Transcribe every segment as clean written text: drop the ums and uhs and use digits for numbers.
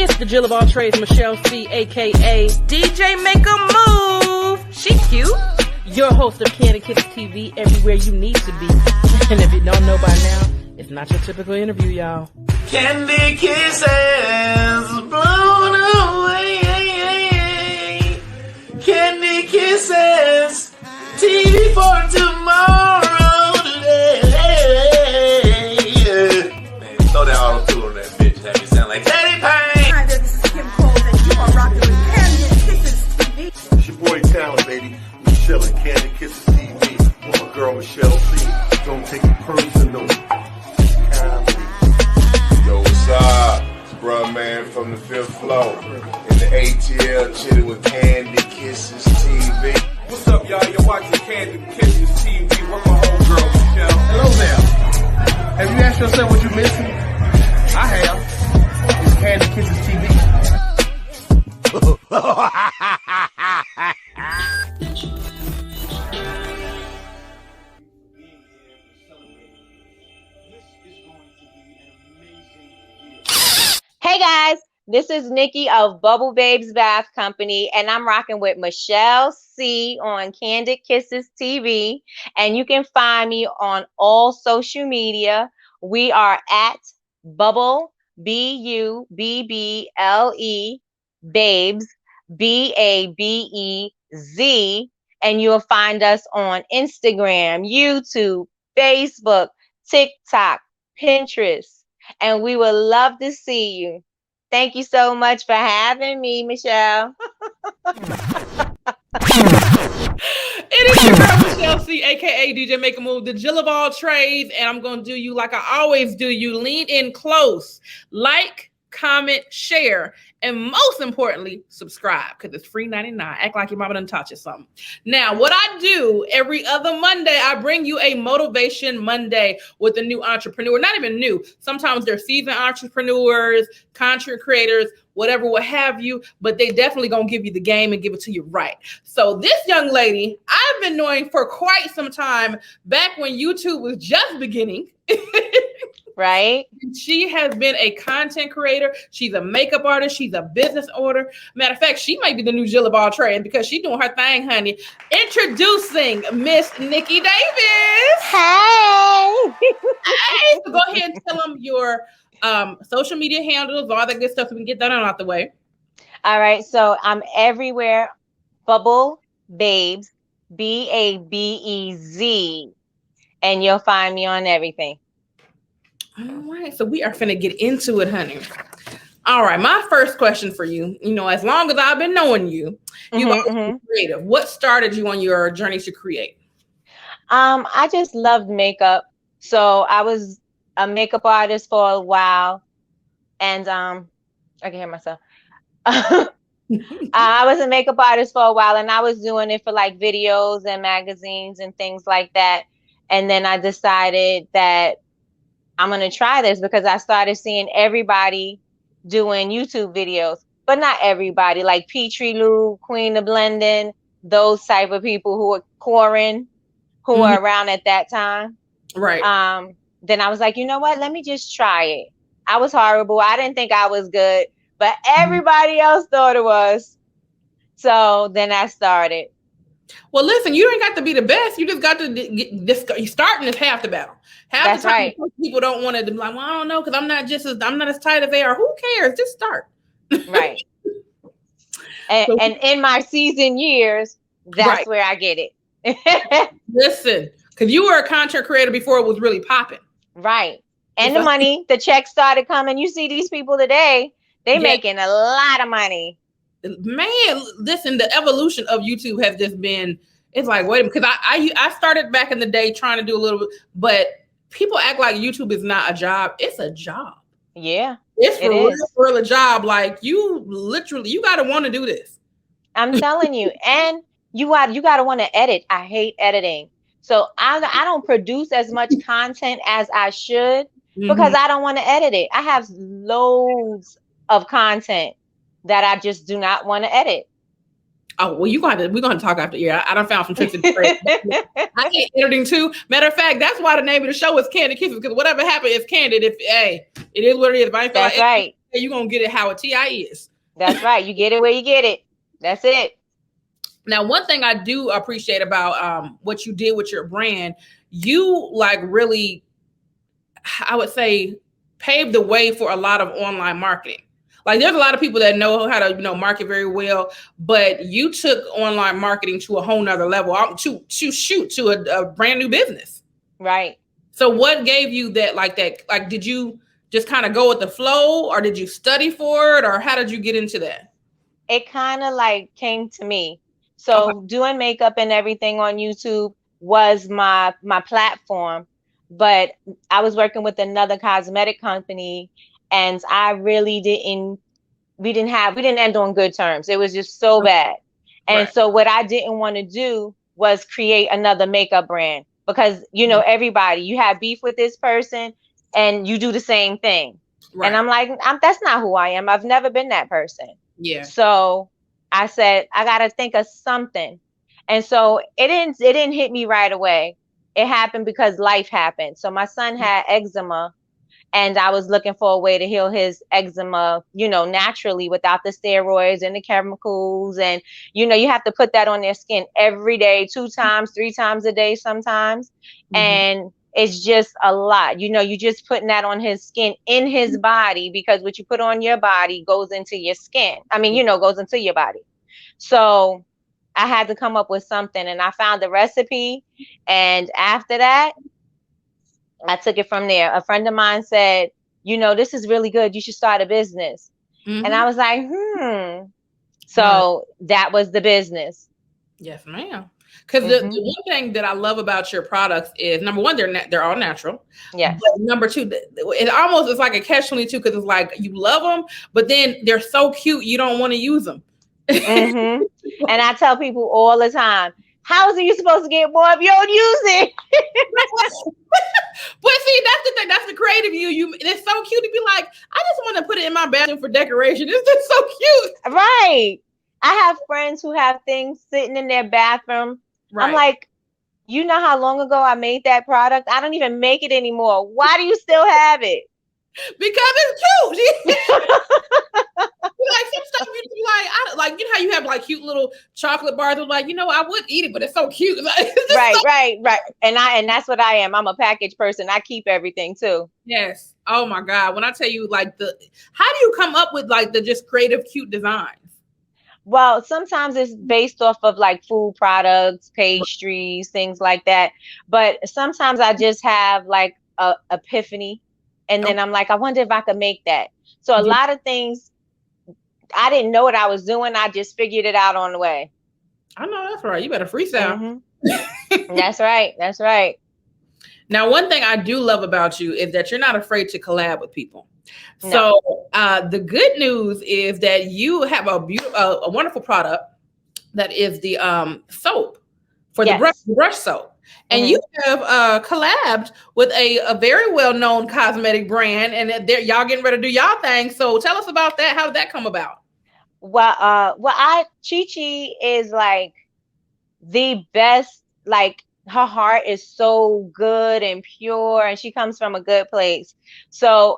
It's the Jill of all trades, Michelle C, aka DJ Make a Move. She cute. Your host of Kandid Kisses TV, everywhere you need to be. And if you don't know by now, it's not your typical interview, y'all. Kandid Kisses blown away. Kandid Kisses TV for tomorrow today. Man, throw that auto-tune on that bitch. Have you sound like Teddy Payne. Hi there, this is Kim Cole, and you are rocking with Kandid Kisses TV. It's your boy Talent, baby. Michelle and Kandid Kisses TV. With my girl Michelle C. Don't take it personal. Yo, what's up? It's bruh man from the 5th floor. In the ATL, chilling with Kandid Kisses TV. What's up, y'all? You're watching Kandid Kisses TV. We're my homegirl, Michelle. Hello there. Have you asked yourself what you're missing? I have. It's Kandid Kisses TV. Hey guys, this is Nikki of Babez Bath Company, and I'm rocking with Michelle C on Kandid Kisses TV, and you can find me on all social media. We are at Bubble, B-U-B-B-L-E, Babez, B-A-B-E-Z, and you'll find us on Instagram, YouTube, Facebook, TikTok, Pinterest, and we would love to see you. Thank you so much for having me, Michelle. It is your girl, Michelle C, aka DJ Make a Move, the Jill of all trades, and I'm going to do you like I always do you. Lean in close, like, comment, share, and most importantly, subscribe, because it's free 99. Act like your mama done taught you something. Now, what I do every other Monday, I bring you a Motivation Monday with a new entrepreneur. Not even new. Sometimes they're seasoned entrepreneurs, content creators, whatever, what have you, but they definitely gonna give you the game and give it to you right. So this young lady, I've been knowing for quite some time, back when YouTube was just beginning. Right? She has been a content creator. She's a makeup artist. She's a business owner. Matter of fact, she might be the new Jill of all trades because she's doing her thing, honey. Introducing Miss Nikki Davis. Hey! Hey, so go ahead and tell them your social media handles, all that good stuff so we can get that on out the way. All right, so I'm everywhere. Bubble Babez, B-A-B-E-Z, and you'll find me on everything. All right, so we are finna get into it, honey. All right, my first question for you, as long as I've been knowing you, you've always been creative. What started you on your journey to create? I just loved makeup. So I was a makeup artist for a while, and I can hear myself. I was a makeup artist for a while, and I was doing it for like videos and magazines and things like that. And then I decided that I'm going to try this because I started seeing everybody doing YouTube videos, but not everybody, like Petrie Lou, Queen of Blending, those type of people who are Corin, who were around at that time. Right. Then I was like, you know what? Let me just try it. I was horrible. I didn't think I was good, but everybody else thought it was. So then I started. Well, listen, you ain't got to be the best. You just got to starting is half the battle. Half the time, right. People don't want to be like, well, I don't know, because I'm not as tight as they are. Who cares? Just start. Right. and in my seasoned years, that's where I get it. Listen, because you were a content creator before it was really popping. Right. And the money, the checks started coming. You see these people today, they making a lot of money. Man, listen, the evolution of YouTube has just been, it's like, wait a minute, because I started back in the day trying to do a little bit, but people act like YouTube is not a job. It's a job. Yeah. It's for real a job. Like you got to want to do this. I'm telling you. And you got to want to edit. I hate editing. So I don't produce as much content as I should because I don't want to edit it. I have loads of content that I just do not want to edit. Oh, well, we're going to talk after here. I done found some tricks and tricks. I hate editing too. Matter of fact, that's why the name of the show is Kandid Kisses, because whatever happened is Kandid. It is what it is. But I feel that's right. you're gonna get it how a TI is. That's right. You get it where you get it. That's it. Now, one thing I do appreciate about what you did with your brand, you like really, I would say, paved the way for a lot of online marketing. Like there's a lot of people that know how to, market very well, but you took online marketing to a whole nother level, to a brand new business. Right. So what gave you that? Like, did you just kind of go with the flow, or did you study for it, or how did you get into that? It kind of like came to me. So doing makeup and everything on YouTube was my platform, but I was working with another cosmetic company, and we didn't end on good terms. It was just so bad. And so what I didn't want to do was create another makeup brand, because everybody, you have beef with this person and you do the same thing. And I'm like, that's not who I am. I've never been that person. Yeah. So I said, I got to think of something. And so it didn't hit me right away. It happened because life happened. So my son had eczema, and I was looking for a way to heal his eczema, naturally, without the steroids and the chemicals. And, you have to put that on their skin every day, 2 times, 3 times a day sometimes. And it's just a lot. You just putting that on his skin, in his body, because what you put on your body goes into your skin. I mean, goes into your body. So I had to come up with something, and I found the recipe. And after that, I took it from there. A friend of mine said, this is really good. You should start a business. And I was like, So that was the business. Yes, ma'am. Because the one thing that I love about your products is, number one, they're all natural. Yes. But number two, it almost is like a catch-22, because it's like you love them, but then they're so cute you don't want to use them. And I tell people all the time, how is you supposed to get more if you don't use it? But see, that's the thing. That's the creative you. It's so cute to be like, I just want to put it in my bathroom for decoration. It's just so cute. Right. I have friends who have things sitting in their bathroom. Right. I'm like, you know how long ago I made that product? I don't even make it anymore. Why do you still have it? Because it's cute. Like some stuff you like, how you have like cute little chocolate bars. I'm like, I would eat it, but it's so cute. Right. And that's what I am. I'm a package person. I keep everything too. Yes. Oh my God. When I tell you, how do you come up with the just creative, cute designs? Well, sometimes it's based off of like food products, pastries, things like that. But sometimes I just have like a epiphany, and then I'm like, I wonder if I could make that. So a lot of things, I didn't know what I was doing. I just figured it out on the way. I know that's right. You better freestyle. That's right. That's right. Now, one thing I do love about you is that you're not afraid to collab with people. No. So the good news is that you have a wonderful product that is the soap for the brush soap. And you have collabed with a very well-known cosmetic brand, and y'all getting ready to do y'all thing. So tell us about that. How did that come about? Well, Chi is like the best. Like, her heart is so good and pure, and she comes from a good place. So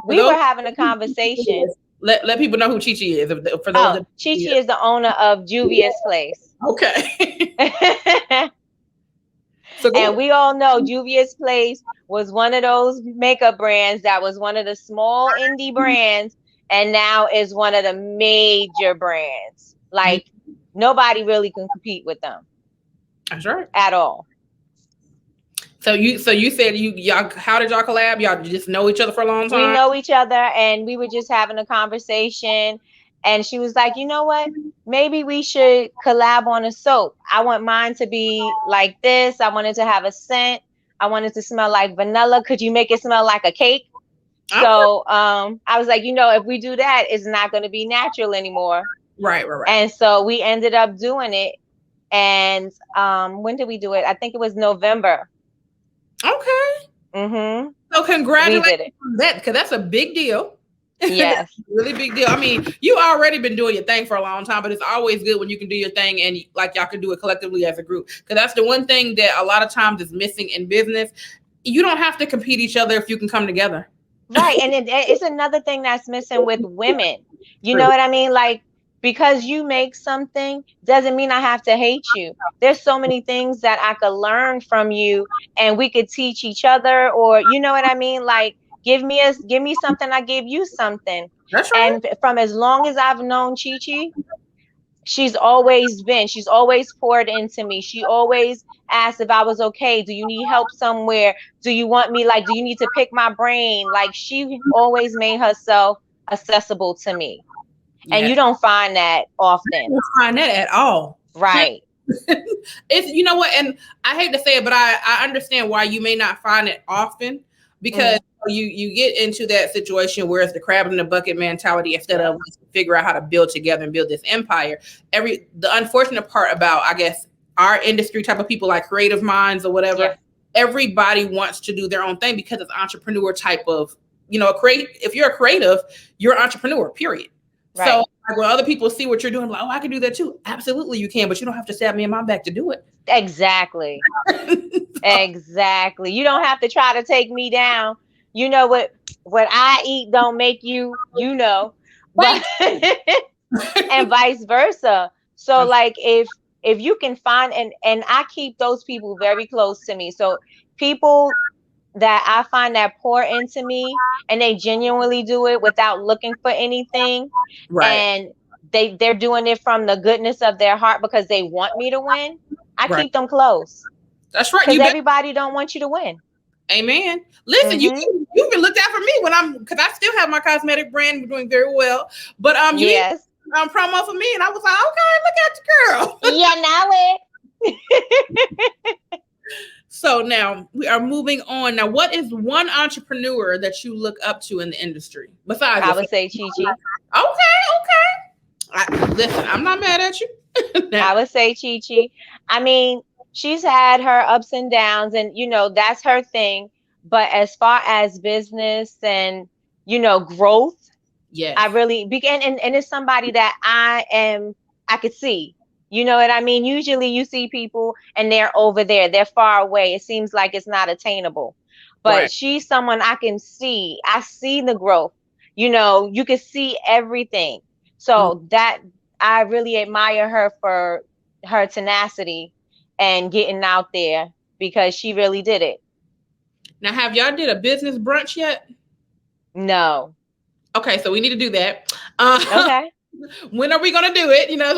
we were having a conversation. Let people know who Chi is. For those Chi is the owner of Juvia's Place. Okay. And we all know Juvia's Place was one of those makeup brands that was one of the small indie brands, and now is one of the major brands. Like, nobody really can compete with them. That's right. At all. So you said y'all, how did y'all collab? Y'all just know each other for a long time? We know each other, and we were just having a conversation. And she was like, you know what? Maybe we should collab on a soap. I want mine to be like this. I wanted to have a scent. I wanted to smell like vanilla. Could you make it smell like a cake? So I was like, if we do that, it's not going to be natural anymore. Right. And so we ended up doing it. And when did we do it? I think it was November. Okay. So congratulations on that, because that's a big deal. Yes. Really big deal. I mean, you already been doing your thing for a long time, but it's always good when you can do your thing and like y'all can do it collectively as a group. Because that's the one thing that a lot of times is missing in business. You don't have to compete each other if you can come together. Right. And it's another thing that's missing with women. You know True. what I mean? Like, because you make something doesn't mean I have to hate you. There's so many things that I could learn from you and we could teach each other, or you know what I mean? Like, give me something, I give you something. That's right. And from as long as I've known Chi Chi, she's always poured into me. She always asked if I was okay. Do you need help somewhere? Do you want me, like, do you need to pick my brain? Like, she always made herself accessible to me. And Yeah. you don't find that I often. don't find that at all. Right. It's, you know what, and I hate to say it, but I understand why you may not find it often, because you get into that situation where it's the crab in the bucket mentality instead of let's figure out how to build together and build this empire. The unfortunate part about, I guess, our industry type of people, like creative minds or whatever, Yeah. everybody wants to do their own thing because it's entrepreneur type of, you know, if you're a creative, you're an entrepreneur, period. Right. So like, when other people see what you're doing, like, oh, I can do that too. Absolutely, you can, but you don't have to stab me in my back to do it. Exactly. Exactly. You don't have to try to take me down. You know what I eat don't make you, you know, but and vice versa. So like if you can find, and I keep those people very close to me. So people that I find that pour into me and they genuinely do it without looking for anything. Right. And they're doing it from the goodness of their heart because they want me to win. I keep them close. That's right. Because everybody don't want you to win. Amen. Listen, you've been looked out for me because I still have my cosmetic brand. We're doing very well. But you yes. promo for me, and I was like, okay, look at the girl. Yeah, now it. So now we are moving on. Now, what is one entrepreneur that you look up to in the industry besides? I would say Chi Chi. Okay. Listen, I'm not mad at you. I would say Chi Chi. I mean, she's had her ups and downs, and you know that's her thing. But as far as business and growth, yeah, I really began, and it's somebody that I could see. You know what I mean? Usually you see people and they're over there, they're far away. It seems like it's not attainable. But she's someone I can see. I see the growth. You know, you can see everything. So that I really admire her for her tenacity and getting out there because she really did it. Now, have y'all did a business brunch yet? No. Okay, so we need to do that. Okay. When are we gonna do it? You know,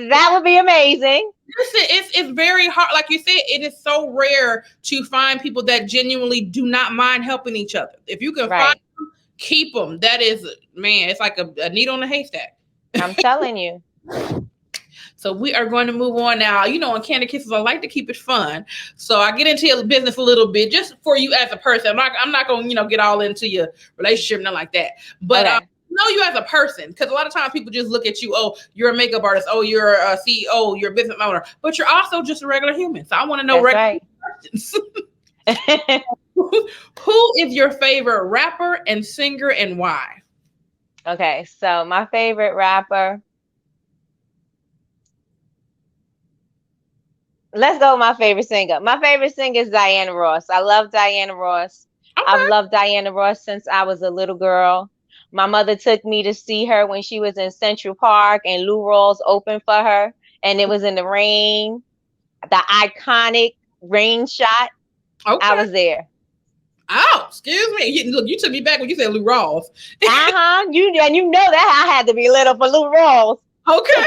that would be amazing. Listen, it's very hard. Like you said, it is so rare to find people that genuinely do not mind helping each other. If you can find them, keep them. That is, man, it's like a needle in a haystack. I'm telling you. So we are going to move on now. You know, on Kandid Kisses, I like to keep it fun. So I get into your business a little bit just for you as a person. I'm not going to, get all into your relationship, nothing like that. But know you as a person, because a lot of times people just look at you, oh, you're a makeup artist, oh, you're a CEO, you're a business owner, but you're also just a regular human. So I want to know questions. Who is your favorite rapper and singer and why? Okay, so my favorite rapper. Let's go with my favorite singer. My favorite singer is Diana Ross. I love Diana Ross. Okay. I've loved Diana Ross since I was a little girl. My mother took me to see her when she was in Central Park and Lou Rawls opened for her. And it was in the rain, the iconic rain shot. Okay. I was there. Oh, excuse me. Look, you took me back when you said Lou Rawls. You know that I had to be little for Lou Rawls. Okay.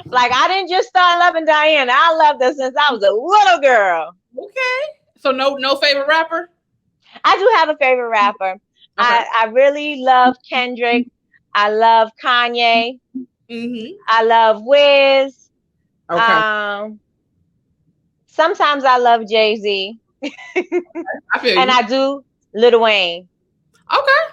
Like, I didn't just start loving Diana. I loved her since I was a little girl. Okay. So no favorite rapper? I do have a favorite rapper. Okay. I really love Kendrick. I love Kanye. Mm-hmm. I love Wiz. Okay. Sometimes I love Jay-Z. I feel and you. I do Lil Wayne. Okay.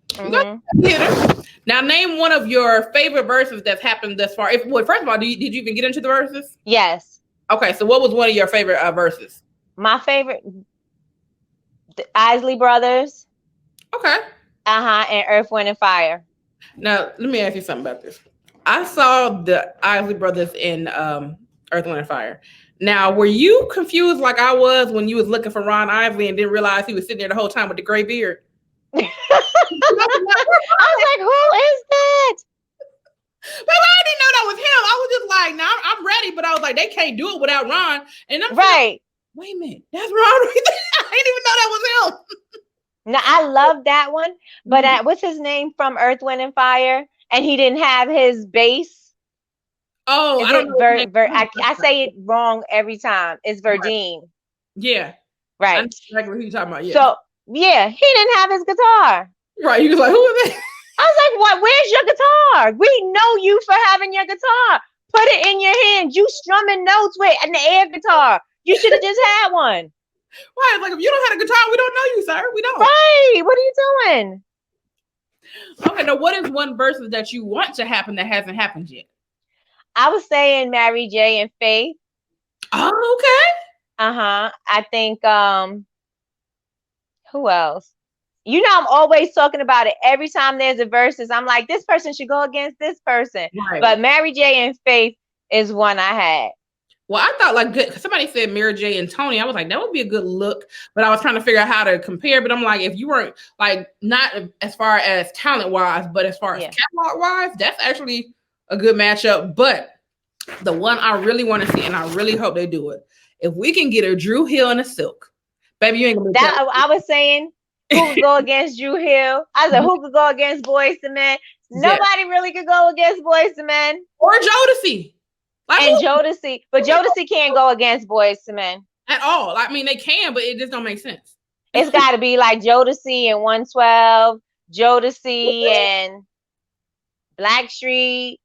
Mm-hmm. Now, name one of your favorite verses that's happened thus far. First of all, did you even get into the verses? Yes. Okay, so what was one of your favorite verses? My favorite, the Isley Brothers. Okay. And Earth, Wind, and Fire. Now, let me ask you something about this. I saw the Isley Brothers in Earth, Wind, and Fire. Now, were you confused like I was when you was looking for Ron Isley and didn't realize he was sitting there the whole time with the gray beard? I was like, who is that? But I didn't know that was him. I was just like, "Now I'm ready," but I was like, "They can't do it without Ron." And I'm right. Like, wait a minute, that's Ron right there. I didn't even know that was him. Now I love that one, but what's his name from Earth, Wind, and Fire? And he didn't have his bass. Oh, Is I don't it know. I say it wrong every time. It's Verdine. Right. Yeah. Right. I know exactly who you're talking about. Yeah. So yeah, he didn't have his guitar. Right. He was like, who is that? I was like, what? Where's your guitar? We know you for having your guitar. Put it in your hand. You strumming notes with an air guitar. You should have just had one. Right. Like, if you don't have a guitar, we don't know you, sir. We don't. Right. What are you doing? Okay. Now, what is one versus that you want to happen that hasn't happened yet? I was saying Mary J and Faith. Oh, okay. I think who else? You know, I'm always talking about it every time there's a versus. I'm like, this person should go against this person. Right. But Mary J and Faith is one I had. Well, I thought like good. Somebody said Mary J and Tony. I was like, that would be a good look. But I was trying to figure out how to compare. But I'm like, if you weren't like not as far as talent wise, but as far as catalog wise, that's actually a good matchup. But the one I really want to see, and I really hope they do it, if we can get a Drew Hill and a Silk, baby, you ain't gonna be that. I was saying who could go against Drew Hill. I said who could go against Boyz II Men. Nobody really could go against Boyz II Men or Jodeci. Like, and Jodeci, but Jodeci can't go against Boyz II Men at all. I mean, they can, but it just don't make sense. It's got to be like Jodeci and 112, Jodeci and Blackstreet.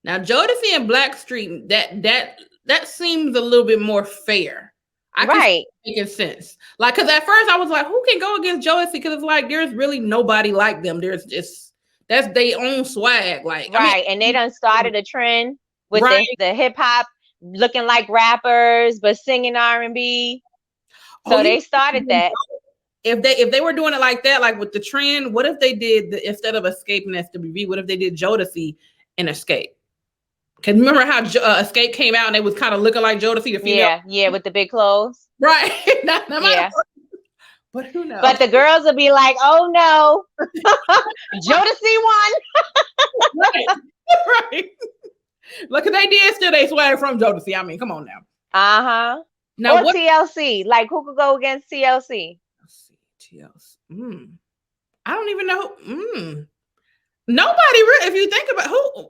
Now, Jodeci and Blackstreet, that seems a little bit more fair. Right. Making sense. Like, because at first I was like, who can go against Jodeci? Because it's like there's really nobody like them. There's just that's their own swag. Like, right, I mean, and they done started a trend with the hip hop looking like rappers but singing R&B. So they started that. If they were doing it like that, like with the trend, what if they did instead of Escape and SWV, what if they did Jodeci and Escape? Because remember how Escape came out and they was kind of looking like Jodeci, the female? Yeah, with the big clothes. Right. But who knows? But the girls will be like, oh no, Jodeci won. Right. Look, they did steal their swag from Jodeci. I mean, come on now. Now, or TLC. Like, who could go against TLC? TLC. I don't even know. Nobody really. If you think about who.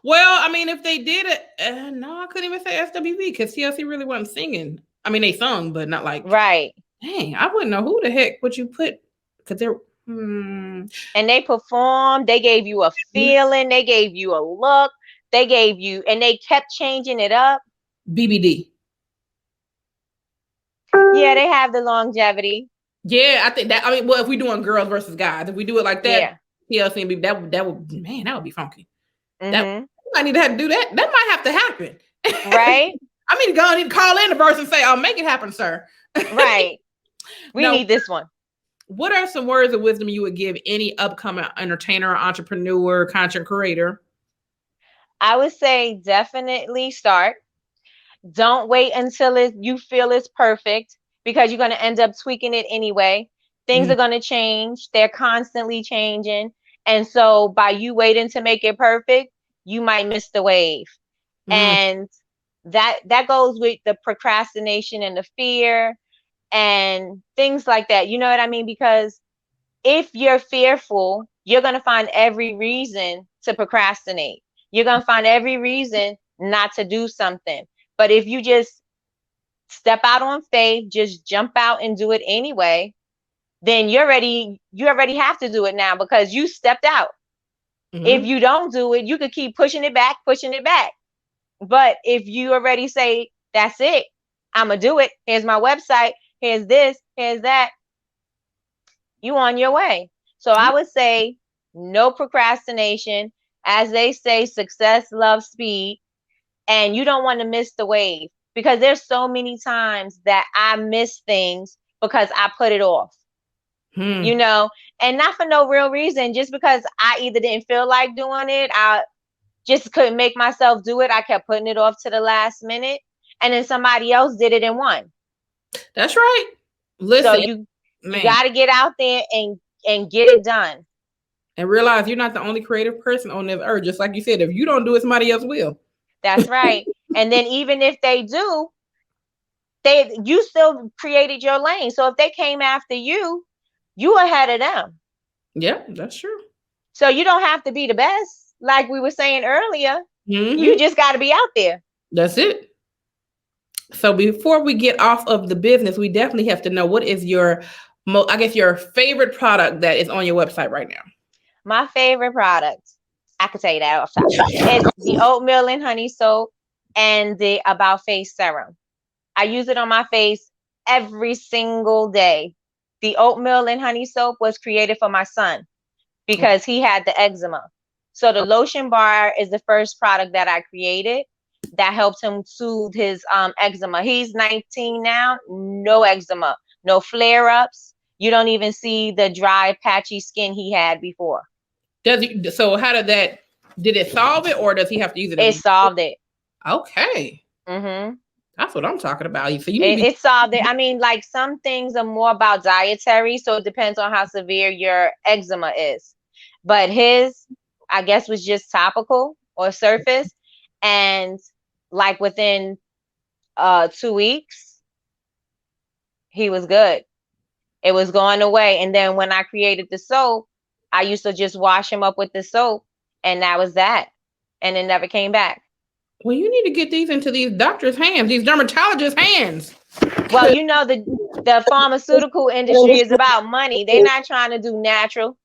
Well, I mean, if they did it, no, I couldn't even say SWV because TLC really wasn't singing. I mean, they sung, but not like right. Dang, I wouldn't know who the heck would you put because they're. And they performed. They gave you a feeling. They gave you a look. They gave you, and they kept changing it up. BBD. Yeah, they have the longevity. Yeah, I think that. I mean, well, if we're doing girls versus guys, if we do it like that, TLC and BBD, that would be funky. That I need to have to do that. That might have to happen, right? I mean, I need to call in the verse and say, "I'll make it happen, sir." Right. We need this one. What are some words of wisdom you would give any upcoming entertainer, entrepreneur, content creator? I would say definitely start. Don't wait until you feel it's perfect because you're going to end up tweaking it anyway. Things are going to change. They're constantly changing. And so by you waiting to make it perfect, you might miss the wave. And that goes with the procrastination and the fear and things like that. You know what I mean? Because if you're fearful, you're going to find every reason to procrastinate. You're going to find every reason not to do something. But if you just step out on faith, just jump out and do it anyway, then you already have to do it now because you stepped out. If you don't do it, you could keep pushing it back. But if you already say, that's it, I'm going to do it. Here's my website. Here's this, here's that. You on your way. So I would say no procrastination. As they say, success loves speed. And you don't want to miss the wave because there's so many times that I miss things because I put it off. You know, and not for no real reason, just because I either didn't feel like doing it, I just couldn't make myself do it. I kept putting it off to the last minute, and then somebody else did it and won. That's right. Listen, so you got to get out there and get it done. And realize you're not the only creative person on this earth. Just like you said, if you don't do it, somebody else will. That's right. And then even if they do, you still created your lane. So if they came after you, you ahead of them. Yeah, that's true. So you don't have to be the best, like we were saying earlier. Mm-hmm. You just got to be out there. That's it. So before we get off of the business, we definitely have to know what is your, your favorite product that is on your website right now. My favorite product, I could tell you that off top. It's the oatmeal and honey soap and the About Face serum. I use it on my face every single day. The oatmeal and honey soap was created for my son because he had the eczema. So the lotion bar is the first product that I created that helped him soothe his eczema. He's 19 now, no eczema, no flare-ups. You don't even see the dry, patchy skin he had before. So how did it solve it, or does he have to use it? It solved it. Okay. Mm-hmm. That's what I'm talking about. So it solved it. I mean, like some things are more about dietary, so it depends on how severe your eczema is. But his, I guess, was just topical or surface, and like within 2 weeks, he was good. It was going away. And then when I created the soap, I used to just wash him up with the soap, and that was that. And it never came back. Well, you need to get these into these doctors' hands, these dermatologists' hands. Well, you know, the pharmaceutical industry is about money. They're not trying to do natural.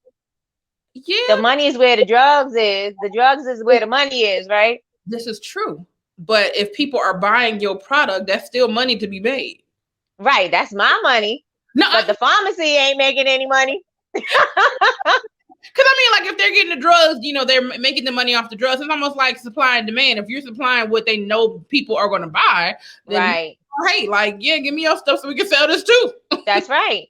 Yeah. The money is where the drugs is. The drugs is where the money is, right? This is true. But if people are buying your product, that's still money to be made. Right. That's my money. No, but the pharmacy ain't making any money. Because I mean, like if they're getting the drugs, you know, they're making the money off the drugs. It's almost like supply and demand. If you're supplying what they know people are going to buy, then right. Hey, like, yeah, give me your stuff so we can sell this too. That's right.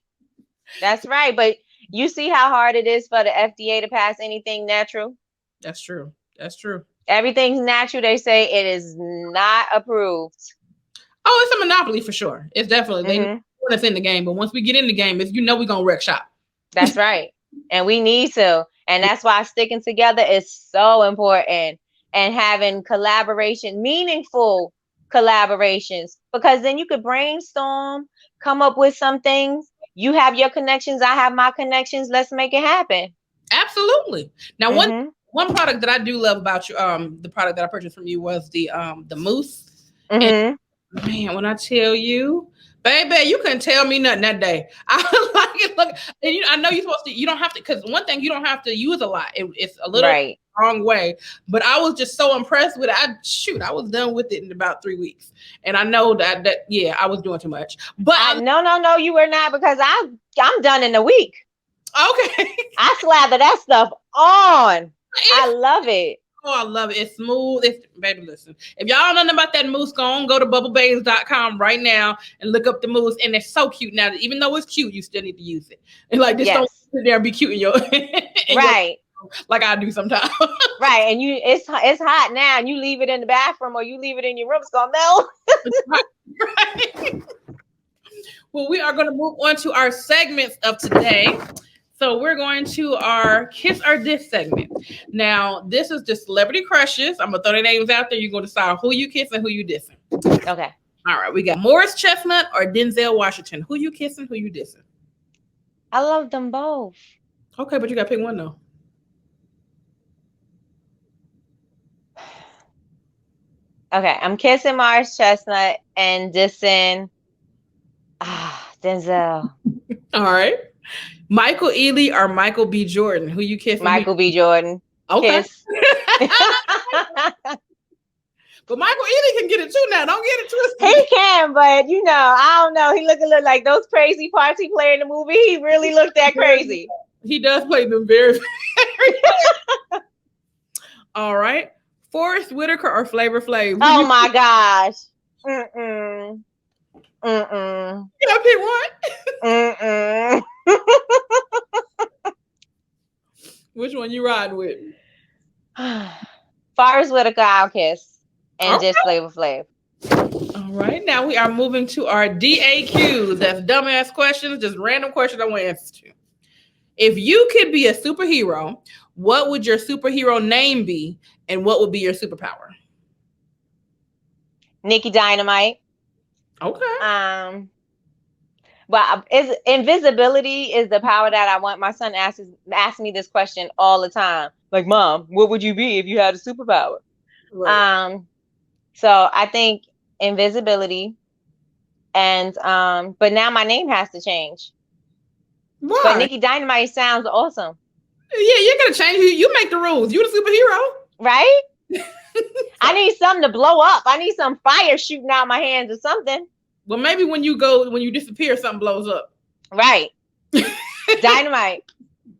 That's right. But you see how hard it is for the FDA to pass anything natural? That's true. That's true. Everything's natural. They say it is not approved. Oh, it's a monopoly for sure. It's definitely, they want us in the game. But once we get in the game, we're going to wreck shop. That's right. And we need to. And that's why sticking together is so important. And having collaboration, meaningful collaborations, because then you could brainstorm, come up with some things. You have your connections. I have my connections. Let's make it happen. Absolutely. Now, one product that I do love about you, the product that I purchased from you was the mousse. And, man, when I tell you, baby, you couldn't tell me nothing that day. I was like, look, and I know you're supposed to, you don't have to, because one thing, you don't have to use a lot. It's a little wrong way, but I was just so impressed with it. I was done with it in about 3 weeks. And I know that yeah, I was doing too much. But no, you were not, because I'm done in a week. Okay. I slather that stuff on. I love it. Oh, I love it. It's smooth. Baby, listen. If y'all don't know nothing about that mousse, go to babez.com right now and look up the mousse. And it's so cute. Now, even though it's cute, you still need to use it. And like, just don't sit there and be cute in your right. Like I do sometimes. Right. And it's hot now, and you leave it in the bathroom or you leave it in your room, it's gonna melt. Right. Well, we are going to move on to our segments of today. So we're going to our Kiss or Diss segment. Now, this is just celebrity crushes. I'm going to throw their names out there. You're going to decide who you kissing, who you dissing. Okay. All right. We got Morris Chestnut or Denzel Washington. Who you kissing, who you dissing? I love them both. Okay, but you got to pick one, though. Okay. I'm kissing Morris Chestnut and dissing Denzel. All right. Michael Ealy or Michael B. Jordan? Who you kissing? Michael B. Jordan. Okay. But Michael Ealy can get it too now. Don't get it twisted. He can, but I don't know. He look a little like those crazy parts he played in the movie. He really looked that crazy. He does play them very, very All right. Forrest Whitaker or Flavor Flav? Oh my gosh. You gotta pick one. Which one you riding with? Forrest Whitaker, I'll kiss, and Okay. just Flavor Flav. All right, now we are moving to our D.A.Q. That's dumbass questions, just random questions I want answers to. If you could be a superhero, what would your superhero name be, and what would be your superpower? Nikki Dynamite. Okay. Well, is invisibility is the power that I want. My son asks me this question all the time. Like, Mom, what would you be if you had a superpower? Right. So I think invisibility, and but now my name has to change. Why? But Nikki Dynamite sounds awesome. Yeah, you're gonna change. You make the rules. You the superhero, right? I need something to blow up. I need some fire shooting out my hands or something. Well, maybe when you disappear, something blows up. Right. Dynamite.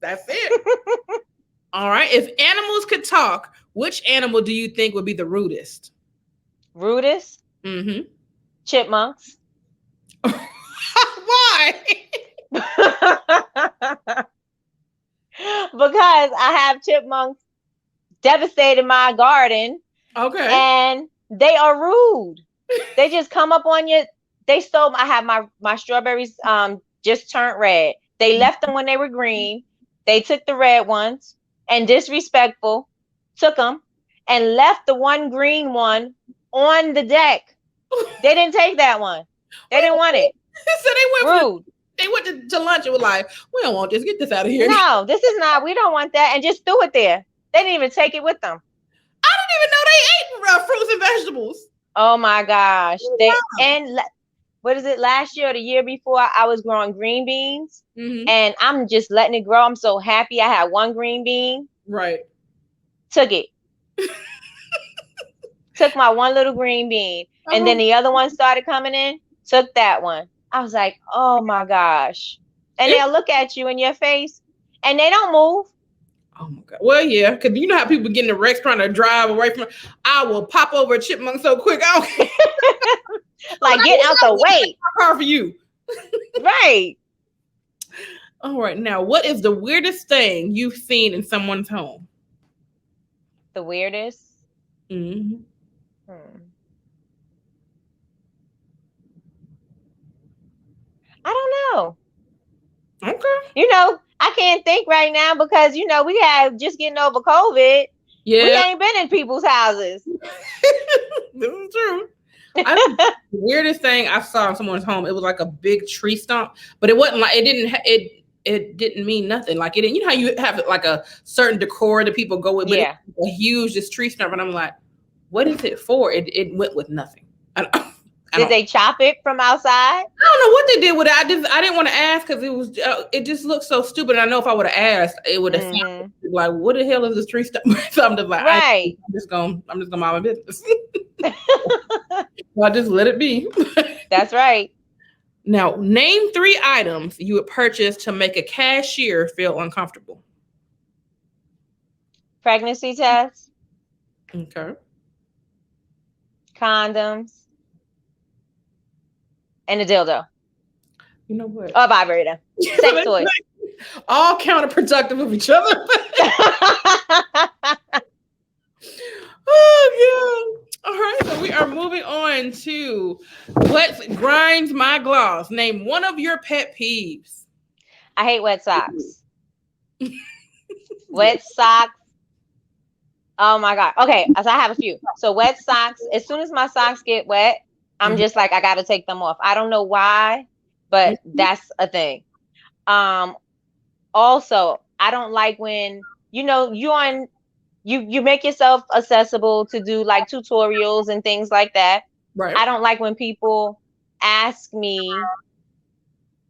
That's it. All right. If animals could talk, which animal do you think would be the rudest? Rudest? Mm-hmm. Chipmunks. Why? Because I have chipmunks devastating my garden. Okay. And they are rude. They just come up on you. They stole. I have my strawberries just turned red. They left them when they were green. They took the red ones and disrespectful, took them and left the one green one on the deck. They didn't take that one. They didn't want it. So they went rude. They went to lunch and were like, "We don't want this. Get this out of here." No, this is not. We don't want that, and just threw it there. They didn't even take it with them. I didn't even know they ate fruits and vegetables. Oh my gosh! What is it? Last year or the year before, I was growing green beans, and I'm just letting it grow. I'm so happy. I had one green bean. Right. Took it. Took my one little green bean, and then the other one started coming in. Took that one. I was like, oh my gosh! And they'll look at you in your face, and they don't move. Oh my God. Well, yeah, because you know how people get in the wrecks trying to drive away from. I will pop over a chipmunk so quick. I don't care. Like, get out the way. Car for you. Right. All right. Now, what is the weirdest thing you've seen in someone's home? The weirdest? Mm-hmm. I don't know. Okay. You know, I can't think right now because, you know, we have just getting over COVID. Yeah. We ain't been in people's houses. This is true. The weirdest thing I saw in someone's home, it was like a big tree stump, but it wasn't like it didn't mean nothing. Like it didn't, you know how you have like a certain decor that people go with, but yeah, a huge this tree stump, and I'm like, what is it for? It went with nothing. Did they chop it from outside? I don't know what they did with it. I didn't want to ask because it just looked so stupid. I know if I would have asked, it would have sounded like, what the hell is this tree stump? So I'm just like, right. I'm just gonna mind my business. So I just let it be. That's right. Now, name 3 items you would purchase to make a cashier feel uncomfortable. Pregnancy test. Okay. Condoms. And a dildo. You know what? Or a vibrator. Sex toys. All counterproductive of each other. Oh, God. All right, so we are moving on to what grinds my gloss. Name one of your pet peeves. I hate wet socks. Wet socks. Oh my God. Okay, so I have a few. So wet socks, as soon as my socks get wet, I'm just like, I got to take them off. I don't know why, but that's a thing. Also, I don't like when, you know, you make yourself accessible to do like tutorials and things like that. Right. I don't like when people ask me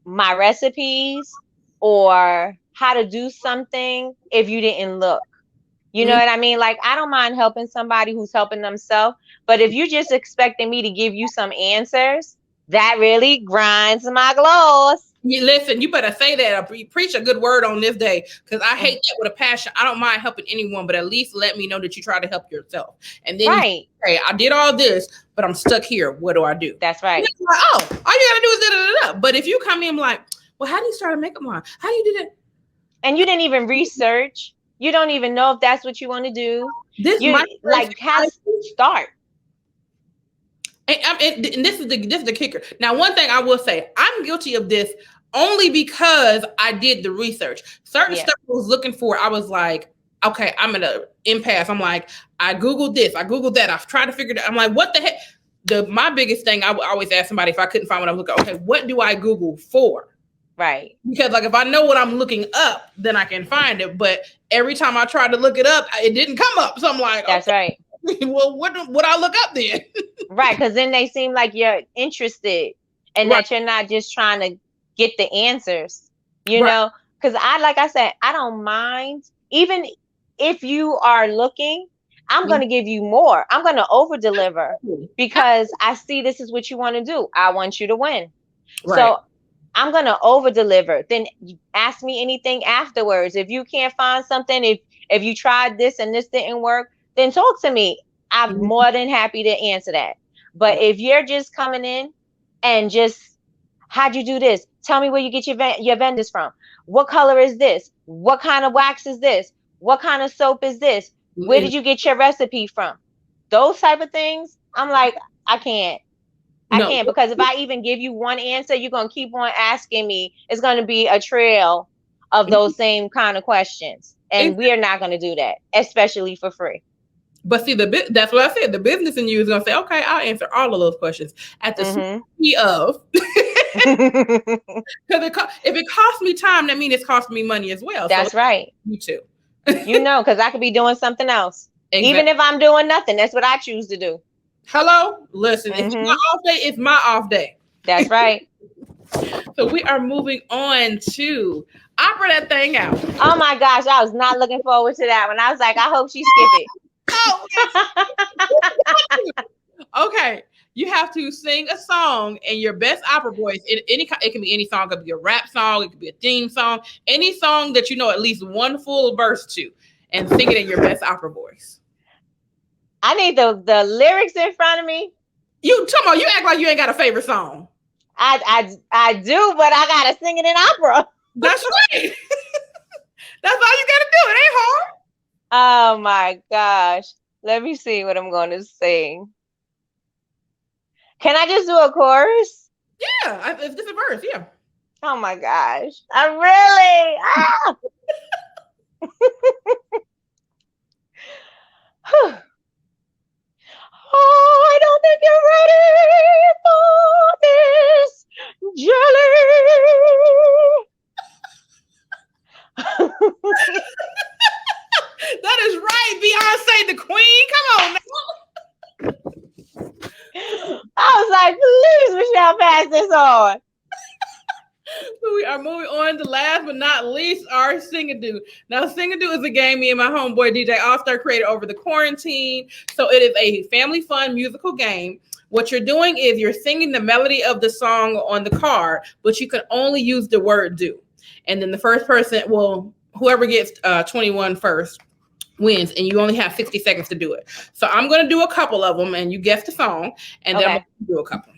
my recipes or how to do something if you didn't look. You know what I mean? Like, I don't mind helping somebody who's helping themselves, but if you're just expecting me to give you some answers, that really grinds my gloss. Listen, you better say that. Preach a good word on this day, because I hate that with a passion. I don't mind helping anyone, but at least let me know that you try to help yourself. And then right. Hey, I did all this, but I'm stuck here. What do I do? That's right. Like, oh, all you gotta do is da-da-da-da. But if you come in like, well, how do you start a makeup line? How do you do that? And you didn't even research. You don't even know if that's what you want to do. This You my like has start. and this is the kicker. Now, one thing I will say, I'm guilty of this only because I did the research. Certain stuff I was looking for, I was like, okay, I'm at an impasse. I'm like, I Googled this, I Googled that. I've tried to figure it out. I'm like, what the heck? My biggest thing, I would always ask somebody if I couldn't find what I'm looking. Okay, what do I Google for? Right. Because like if I know what I'm looking up, then I can find it. But every time I tried to look it up, it didn't come up. So I'm like, that's okay, right. Well, what I look up then? Right, because then they seem like you're interested and that you're not just trying to get the answers, you know? Because like I said, I don't mind. Even if you are looking, I'm going to give you more. I'm going to over deliver because I see this is what you want to do. I want you to win. Right. So I'm going to over deliver. Then ask me anything afterwards. If you can't find something, if you tried this and this didn't work, then talk to me. I'm more than happy to answer that. But if you're just coming in and just, how'd you do this? Tell me where you get your vendors from. What color is this? What kind of wax is this? What kind of soap is this? Where did you get your recipe from? Those type of things, I'm like, I can't. I can't, because if I even give you one answer, you're going to keep on asking me. It's going to be a trail of those same kind of questions. And we are not going to do that, especially for free. But see, that's what I said. The business in you is going to say, okay, I'll answer all of those questions at the speed of. Because if it costs me time, that means it's costing me money as well. That's right. You too. You know, because I could be doing something else. Exactly. Even if I'm doing nothing, that's what I choose to do. Hello? Listen, if it's my off day, it's my off day. That's right. So we are moving on to opera that thing out. Oh my gosh, I was not looking forward to that one. I was like, I hope she skip it. Oh, okay. You have to sing a song in your best opera voice. It can be any song. It could be a rap song. It could be a theme song. Any song that you know at least one full verse to, and sing it in your best opera voice. I need the lyrics in front of me. You act like you ain't got a favorite song. I do, but I gotta sing it in opera. That's right. That's all you gotta do. It ain't hard. Oh my gosh. Let me see what I'm gonna sing. Can I just do a chorus? Yeah, if this is a verse, yeah. Oh my gosh. I really Oh, I don't think you're ready for this jelly. That is right, Beyonce the queen. Come on now. I was like, please, Michelle, pass this on. We are moving on to last but not least, our SingADoo. Now, SingADoo is a game me and my homeboy DJ All-Star created over the quarantine. So it is a family fun musical game. What you're doing is you're singing the melody of the song on the card, but you can only use the word do. And then the first person, whoever gets 21 first wins, and you only have 60 seconds to do it. So I'm going to do a couple of them, and you guess the song, and then I'm going to do a couple.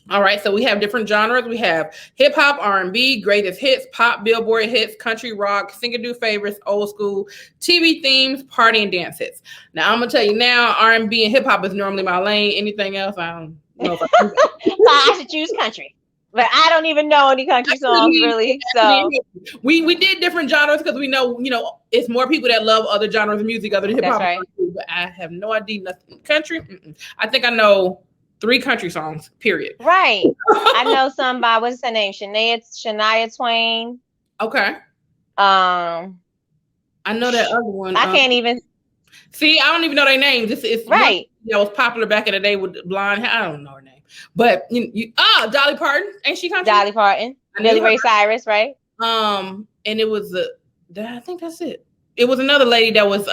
All right, so we have different genres. We have hip hop, R&B, greatest hits, pop, Billboard hits, country, rock, SingADoo favorites, old school, TV themes, party and dance hits. Now I'm gonna tell you now, R&B and hip hop is normally my lane. Anything else, I don't know if I do that. So I should choose country, but I don't even know any country songs really. So we did different genres because we know it's more people that love other genres of music other than hip hop. That's right. But I have no idea nothing country. I think I know 3 country songs, period. Right. I know some by, what's her name? Shania Twain. Okay. I know that other one. I can't even. See, I don't even know their names. It's right. That was popular back in the day with blonde hair. I don't know her name. But Dolly Parton. Ain't she country? Dolly Parton. Billy Ray Cyrus, right? And it was I think that's it. It was another lady that was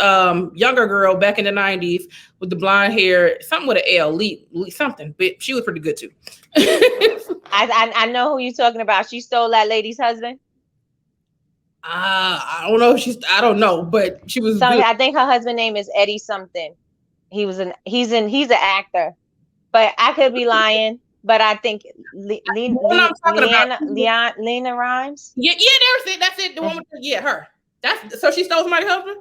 younger girl back in the 90s with the blonde hair, something with an L, Lee something, but she was pretty good too. I know who you're talking about. She stole that lady's husband. I don't know. I don't know, but she was. I think her husband name is Eddie something. He's an actor, but I could be lying. But I think Lena Rhymes. Yeah, that's it. The woman. Yeah, her. So she stole somebody's husband?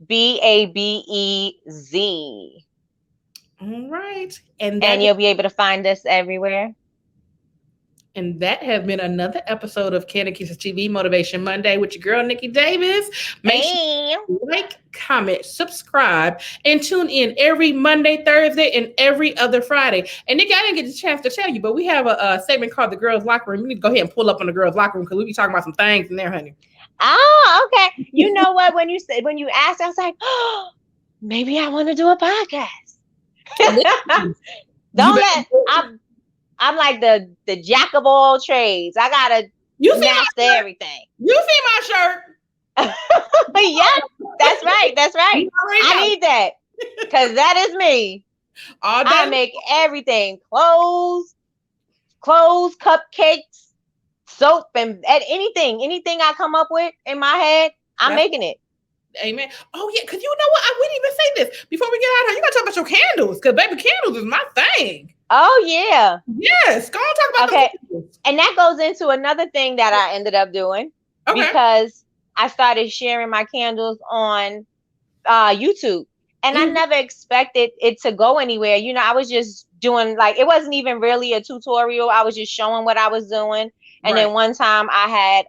Babez. All right. And You'll be able to find us everywhere. And that has been another episode of Kandid Kisses TV Motivation Monday with your girl, Nikki Davis. Make sure you like, comment, subscribe, and tune in every Monday, Thursday, and every other Friday. And Nikki, I didn't get the chance to tell you, but we have a segment called the Girls Locker Room. We need to go ahead and pull up on the Girls Locker Room because we be talking about some things in there, honey. Oh, okay. You know what? When you asked, I was like, oh, maybe I want to do a podcast. I'm like the jack of all trades. I gotta master everything. You see my shirt? Yes, that's right. That's right. I need that because that is me. I make everything: clothes, cupcakes, soap, and anything I come up with in my head, I'm making it. Amen. Oh yeah, because you know what? I wouldn't even say this before we get out of here. You gotta talk about your candles, because baby, candles is my thing. Oh yeah. Yes. Go on, talk about okay. And that goes into another thing that I ended up doing because I started sharing my candles on YouTube, and I never expected it to go anywhere. You know, I was just doing it wasn't even really a tutorial. I was just showing what I was doing, and then one time I had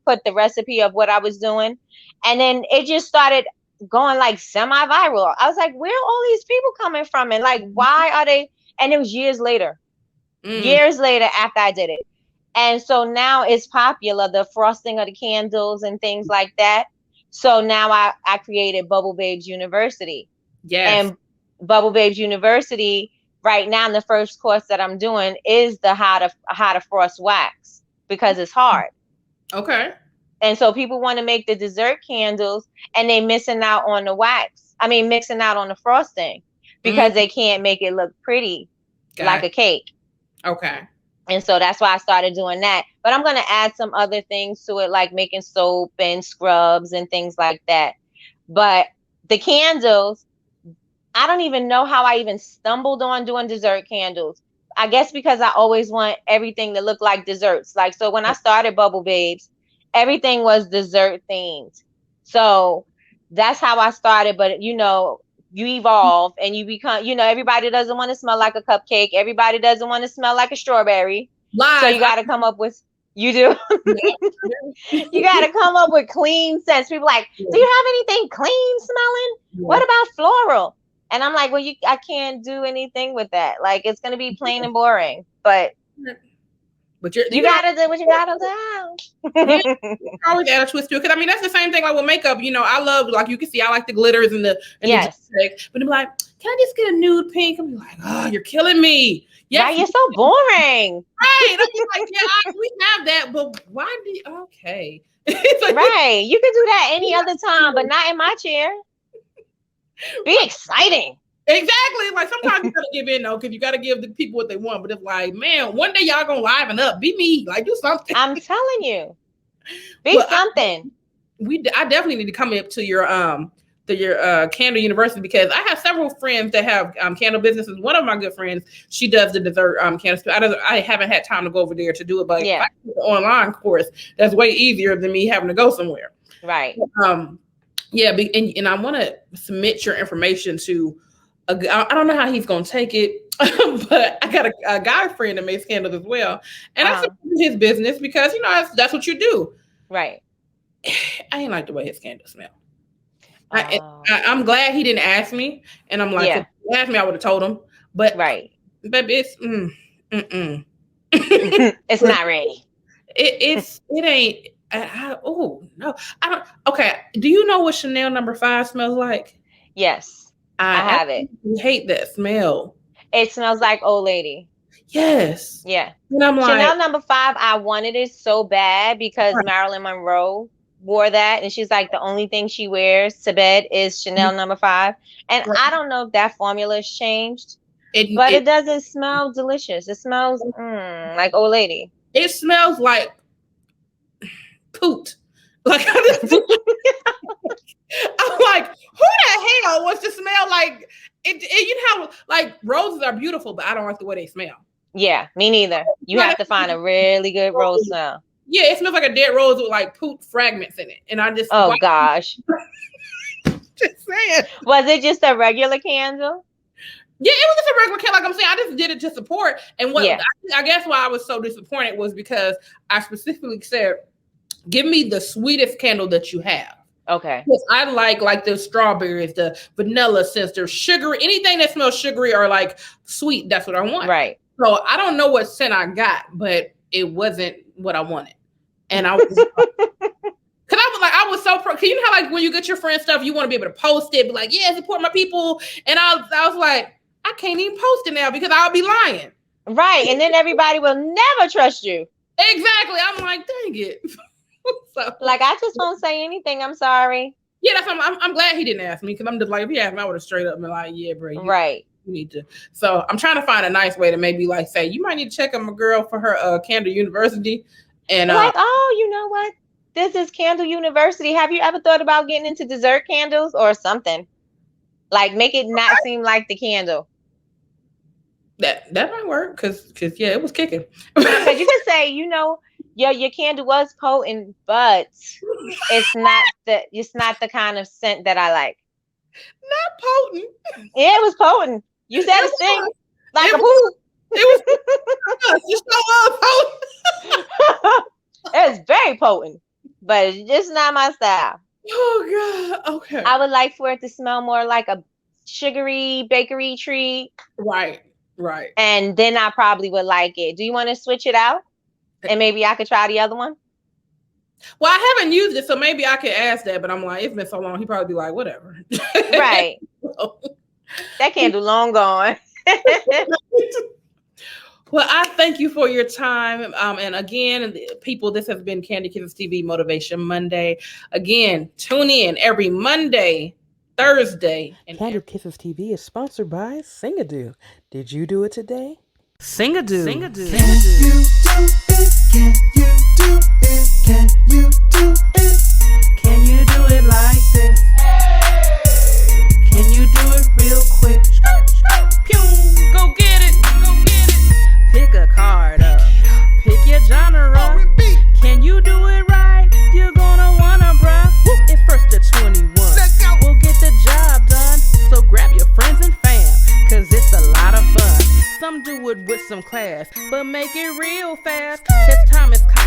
put the recipe of what I was doing, and then it just started going semi-viral. I was like, where are all these people coming from, and why are they? And it was years later after I did it. And so now it's popular, the frosting of the candles and things like that. So now I created Bubble Babes University. Yes. And Bubble Babes University, right now, the first course that I'm doing is the how to frost wax, because it's hard. Okay. And so people want to make the dessert candles and they missing out on the wax. I mean, mixing out on the frosting. Because they can't make it look pretty like a cake. Okay. And so that's why I started doing that. But I'm going to add some other things to it, like making soap and scrubs and things like that. But the candles, I don't even know how I even stumbled on doing dessert candles. I guess because I always want everything to look like desserts. So when I started Bubble Babes, everything was dessert themed. So that's how I started. But, you evolve and you become, everybody doesn't want to smell like a cupcake. Everybody doesn't want to smell like a strawberry. So you got to come up with, you do. You got to come up with clean scents. People do you have anything clean smelling? What about floral? And I'm like, well, I can't do anything with that. It's going to be plain and boring, but you gotta do what you gotta do. Always add a twist to it, because I mean that's the same thing with makeup. I love, you can see, I like the glitters and the yes. But I'm like, can I just get a nude pink? I'm like, oh, you're killing me. Yes, right, you're so boring. Right? I'm like, yeah, we have that, but why do you? Okay. Right, you can do that any other time, but not in my chair. Be exciting. Exactly. Sometimes you gotta give in though, because you gotta give the people what they want. But it's man, one day y'all gonna liven up. Be me. Do something. I'm telling you. Be something. I definitely need to come up to your candle university, because I have several friends that have candle businesses. One of my good friends, she does the dessert candles. I haven't had time to go over there to do it, but if I do the online course, that's way easier than me having to go somewhere. Right. And I want to submit your information to. I don't know how he's gonna take it, but I got a guy friend that makes candles as well, and I support his business because that's what you do. Right. I ain't like the way his candles smell. I'm glad he didn't ask me, and I'm like, if he asked me, I would have told him. But baby, it's it's not ready. It ain't. Oh no, I don't. Okay, do you know what Chanel No. 5 smells like? Yes. I have it. I hate that smell. It smells like old lady. Yes. Yeah. And I'm like, Chanel No. 5, I wanted it so bad because Marilyn Monroe wore that. And she's like, the only thing she wears to bed is Chanel No. 5. And I don't know if that formula's changed, but it doesn't smell delicious. It smells like old lady. It smells like poot. I'm like, who the hell wants to smell like it? You know, roses are beautiful, but I don't like the way they smell. Yeah, me neither. You have to find a really good rose smell. Yeah, it smells like a dead rose with poop fragments in it, and I just gosh. Just Was it just a regular candle? Yeah, it was just a regular candle. Like I'm saying, I just did it to support. And what I guess why I was so disappointed was because I specifically said, give me the sweetest candle that you have. Okay. Because I like the strawberries, the vanilla scents, the sugary, anything that smells sugary or like sweet. That's what I want. Right. So I don't know what scent I got, but it wasn't what I wanted. And I was because I was so pro. Cause you know how like when you get your friend stuff, you want to be able to post it, be like, yeah, support my people. And I was like, I can't even post it now because I'll be lying. Right. And then everybody will never trust you. Exactly. I'm like, dang it. So, like, I just won't say anything. I'm sorry. Yeah, that's I'm glad he didn't ask me because I'm just like, if he asked me, I would have straight up been like, yeah, bro. You need to. So I'm trying to find a nice way to maybe like say, you might need to check on my girl for her Candle University. And like, oh, you know what? This is Candle University. Have you ever thought about getting into dessert candles or something? Like, make it not seem like the candle. That might work because yeah, it was kicking. Because you can say, you know, your candle was potent, but it's not the kind of scent that I like. Not potent. Yeah, it was potent. You said it stinks like a poo. It was. You so potent. It's very potent, but it's just not my style. Oh God. Okay. I would like for it to smell more like a sugary bakery treat. Right. And then I probably would like it. Do you want to switch it out? And maybe I could try the other one? Well, I haven't used it, so maybe I could ask that, but I'm like, it's been so long, he'd probably be like, whatever. Right. That candle long gone. Well, I thank you for your time. And again, people, this has been Kandid Kisses TV Motivation Monday. Again, tune in every Monday, Thursday. And Kandid Kisses TV is sponsored by SingADoo. Did you do it today? SingADoo. Can you do it? Can you do it? Can you do it? Can you do it like this? Can you do it real quick? Go get it. Pick a card up. Pick your genre. Can you do it right? You're gonna wanna, bruh. It's first to 21. We'll get the job done. So grab your friends and fam, cause it's a lot of fun. Some do it with some class, but make it real fast, cause time is kind